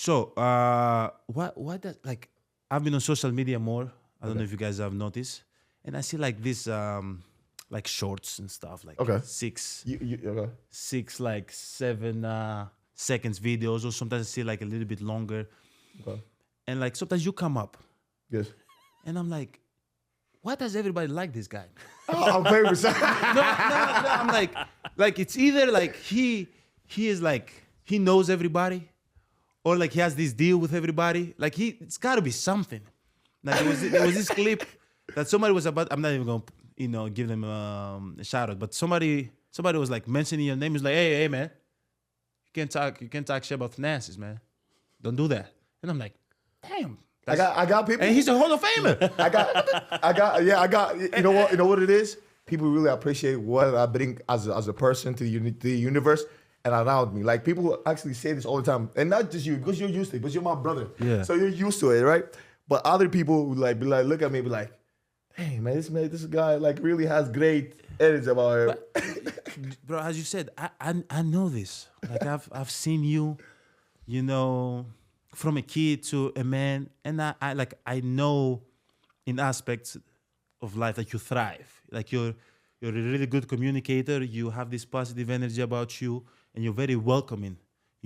So, what that like? I've been on social media more. I don't know if you guys have noticed, and I see like this, like shorts and stuff, like six, like 7 seconds videos, or sometimes I see like a little bit longer, and like sometimes you come up, yes, and I'm like, why does everybody like this guy? I'm famous. no, I'm like it's either like he is like he knows everybody, or like he has this deal with everybody. Like it's got to be something. Like there was this clip that somebody was about. I'm not even gonna give them a shout out, but somebody was like mentioning your name. He's like, hey man, you can't talk shit about Thanasis, man. Don't do that. And I'm like, damn. I got people, and he's a Hall of Famer. I got. You know what it is. People really appreciate what I bring as a person to the universe and around me. Like people actually say this all the time, and not just you, because you're used to it, but you're my brother. Yeah. So you're used to it, right? But other people would like be like, look at me, be like, hey man, this guy like really has great energy about him. But, bro, as you said, I know this. Like I've seen you, from a kid to a man, and I know in aspects of life that you thrive. Like you're a really good communicator. You have this positive energy about you, and you're very welcoming.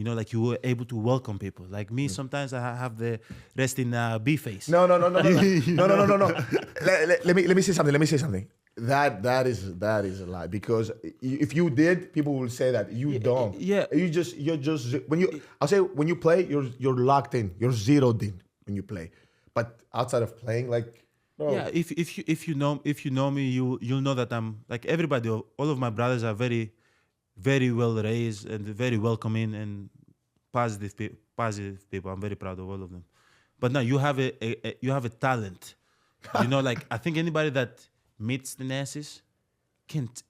Like you were able to welcome people. Like me, sometimes I have the resting B face. No. Let me say something. That is a lie, because if you did, people will say that you don't. Yeah. You're just when you play, you're locked in. You're zeroed in when you play. But outside of playing, like. Bro. Yeah, if you know me, you'll know that I'm like everybody. All of my brothers are very, very well raised and very welcoming and positive people. I'm very proud of all of them. But now you have a talent. Like I think anybody that meets Thanasis can't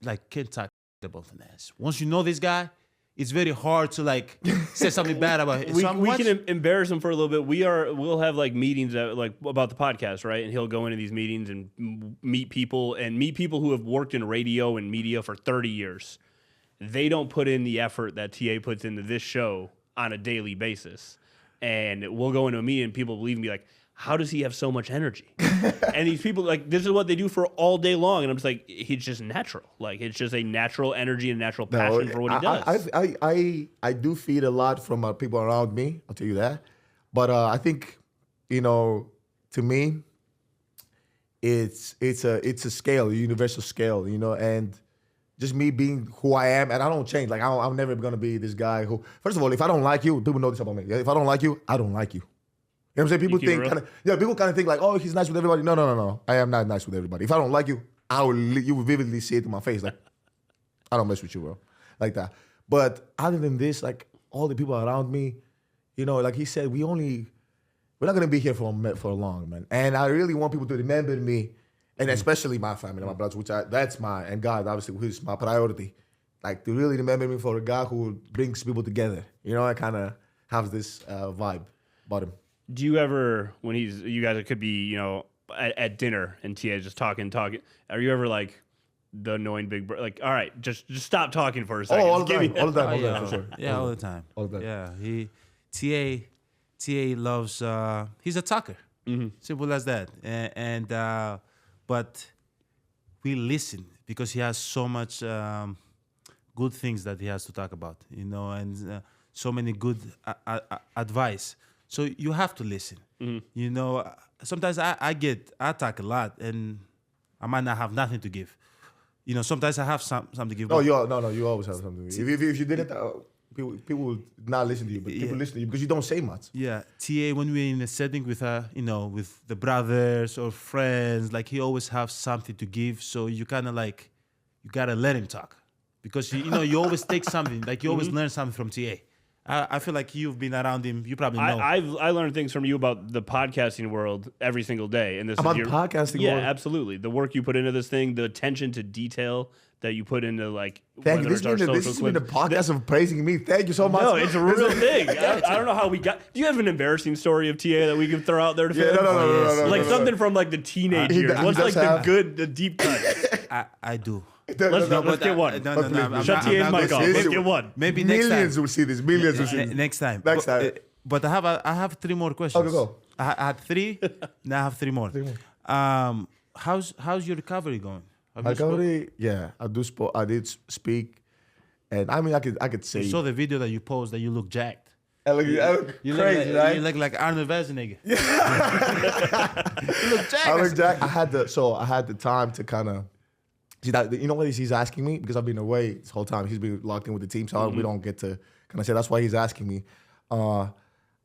talk about Thanasis. Once you know this guy, it's very hard to like say something bad about him. We can embarrass him for a little bit. We'll have like meetings about the podcast, right? And he'll go into these meetings and meet people who have worked in radio and media for 30 years. They don't put in the effort that TA puts into this show on a daily basis. And we'll go into a meeting and people believe me, like, how does he have so much energy? And these people, like, this is what they do for all day long. And I'm just like, he's just natural. Like, it's just a natural energy and natural passion for what he does. I do feed a lot from people around me. I'll tell you that. But I think, to me, it's a scale, a universal scale, and just me being who I am, and I don't change. Like, I'm never going to be this guy who, first of all, if I don't like you, people know this about me. If I don't like you, I don't like you. You know what I'm saying? People kind of think like, oh, he's nice with everybody. No. I am not nice with everybody. If I don't like you, you will vividly see it in my face. Like, I don't mess with you, bro. Like that. But other than this, like all the people around me, like he said, we're not gonna be here for long, man. And I really want people to remember me, and especially my family, my brothers, and God, obviously, who's my priority. Like to really remember me for a guy who brings people together. I kind of have this vibe about him. Do you ever, when you guys could be, at dinner and TA just talking, are you ever like the annoying big brother? Like, all right, just stop talking for a second. All the time, for sure. Yeah, all the time. Yeah, TA loves, he's a talker. Mm-hmm. Simple as that. But we listen because he has so much good things that he has to talk about, and so many good advice. So you have to listen. Mm-hmm. Sometimes I talk a lot and I might not have nothing to give. Sometimes I have something to give. No, you always have something to give. If you didn't, people would not listen to you, but people listen to you because you don't say much. Yeah, TA, when we're in a setting with with the brothers or friends, like he always have something to give. So you kind of like, you gotta let him talk because you always take something, like you always learn something from TA. I feel like you've been around him. You probably know. I learned things from you about the podcasting world every single day. And this about is the podcasting world? Yeah, absolutely. The work you put into this thing, the attention to detail that you put into like. Thank you. This has been a podcast of praising me. Thank you so much. No, it's a real thing. I don't know how we got. Do you have an embarrassing story of TA that we can throw out there to film? No. Like something from like the teenage years. What's like the deep cut? I do. Let's get one. No. Shut TA's mic off. Let's get one. Maybe next time. Millions will see this. Millions will see this. Next time. But I have 3 more questions. Okay, go. I had 3. Now I have 3 more. 3 more. How's your recovery going? Have My you spoke- recovery, yeah, I did speak, and I mean, I could say. You saw the video that you posted that you look jacked. I look You crazy, look like, right? You look like Arnold Schwarzenegger. You look jacked. I look jacked. I had the time to kind of see that. You know what he's asking me, because I've been away this whole time. He's been locked in with the team, so we don't get to kind of say. That's why he's asking me.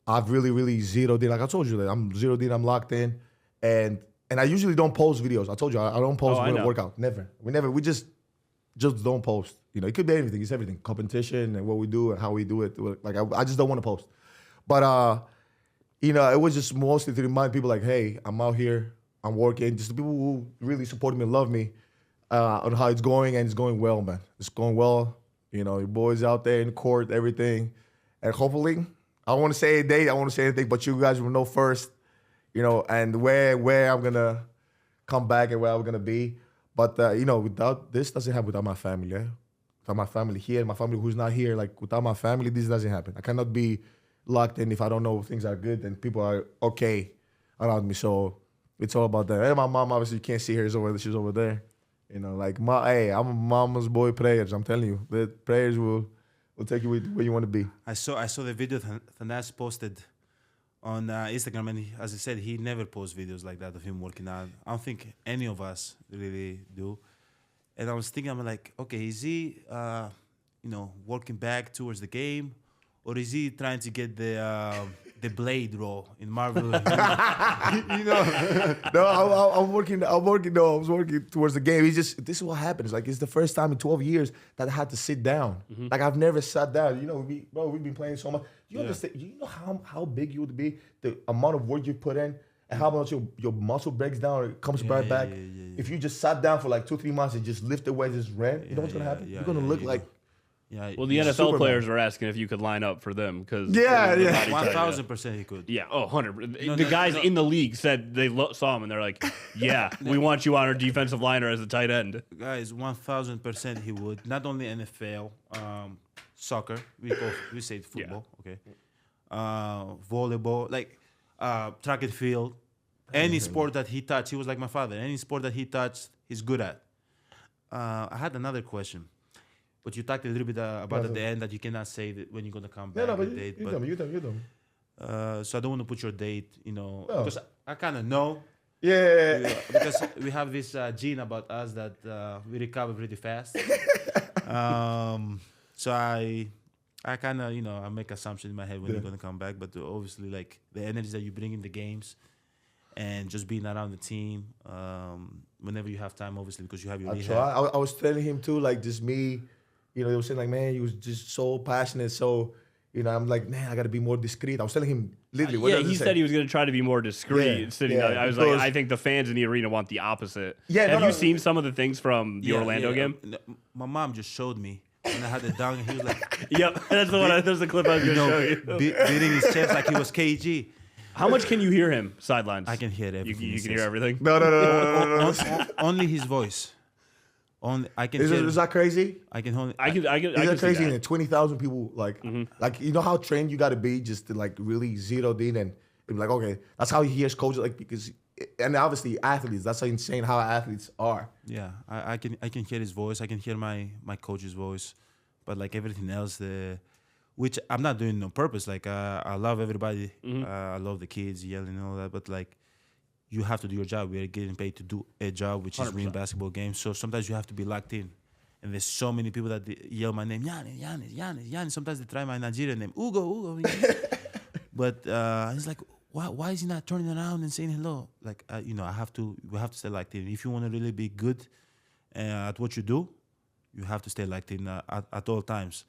I've really zeroed in. Like I told you, that I'm zeroed in. I'm locked in, and I usually don't post videos. I told you I don't post when I work out. Never. We just don't post. You know, it could be anything. It's everything. Competition and what we do and how we do it. Like I just don't want to post. But you know, it was just mostly to remind people like, hey, I'm out here. I'm working. Just the people who really support me and love me on how it's going, and it's going well, man. It's going well. You know, your boys out there in court, everything, and hopefully, I don't want to say a date. I don't want to say anything, but you guys will know first. You know, and where I'm gonna come back and where I'm gonna be. But you know, without this doesn't happen without my family. Yeah, without my family here, my family who's not here. Like without my family, this doesn't happen. I cannot be locked in if I don't know things are good and people are okay around me. So it's all about that. And my mom, obviously, you can't see her. She's over there. You know, like hey, I'm a mama's boy. Prayers. I'm telling you, the prayers will take you where you want to be. I saw the video Thanasis posted on Instagram, and as I said, he never posts videos like that of him working out. I don't think any of us really do. And I was thinking, I'm like, okay, is he, working back towards the game, or is he trying to get the blade role in Marvel? No, I'm working. I was working towards the game. This is what happens. Like it's the first time in 12 years that I had to sit down. Like I've never sat down. You know, we've been playing so much. You understand? You know how big you would be, the amount of work you put in, and how much your muscle breaks down or it comes right back. If you just sat down for like 2-3 months and just lift the weights, just ran, you know what's gonna happen? You're gonna look like. Yeah. Well, the NFL Superman. players are asking if you could line up for them because 1,000% he could. Yeah, 100. The guys in the league said they saw him and they're like, "Yeah, we want you on our defensive line or as a tight end." Guys, 1,000% he would. Not only NFL, soccer. We say football, okay. Volleyball, like track and field. Any sport that he touched, he was like my father. Any sport that he touched, he's good at. I had another question. But you talked a little bit about at the end that you cannot say that when you're gonna come back. No, but date, you tell me. So I don't want to put your date, because I kind of know. Yeah. Because we have this gene about us that we recover pretty fast. So I kind of, I make assumptions in my head when you're gonna come back. But obviously, like the energy that you bring in the games, and just being around the team, whenever you have time, obviously, because you have your rehab. I was telling him too, like just me. You know, they were saying like, man, he was just so passionate. So, I'm like, man, I got to be more discreet. I was telling him literally. Yeah, he said he was going to try to be more discreet. I was like, I think the fans in the arena want the opposite. Yeah, Have you seen some of the things from the Orlando game? My mom just showed me when I had the dunk, and he was like, "Yep, that's the one. There's the clip I was going to show you." Beating his chest like he was KG. How much can you hear him sidelines? I can hear everything. You can hear everything. No. Only his voice. I can. Is that crazy? I can Is that crazy? And 20,000 people, like you know how trained you got to be just to like really zero in and be like, okay, that's how he hears coaches, like and obviously athletes. That's how insane how athletes are. Yeah, I can hear his voice. I can hear my coach's voice, but like everything else, which I'm not doing on purpose. Like I love everybody. I love the kids yelling and all that, but like. You have to do your job. We are getting paid to do a job, which is win basketball games. So sometimes you have to be locked in. And there's so many people that yell my name, Giannis. Sometimes they try my Nigerian name, Ugo. But it's like, why is he not turning around and saying hello? Like, we have to stay locked in. If you want to really be good at what you do, you have to stay locked in at all times.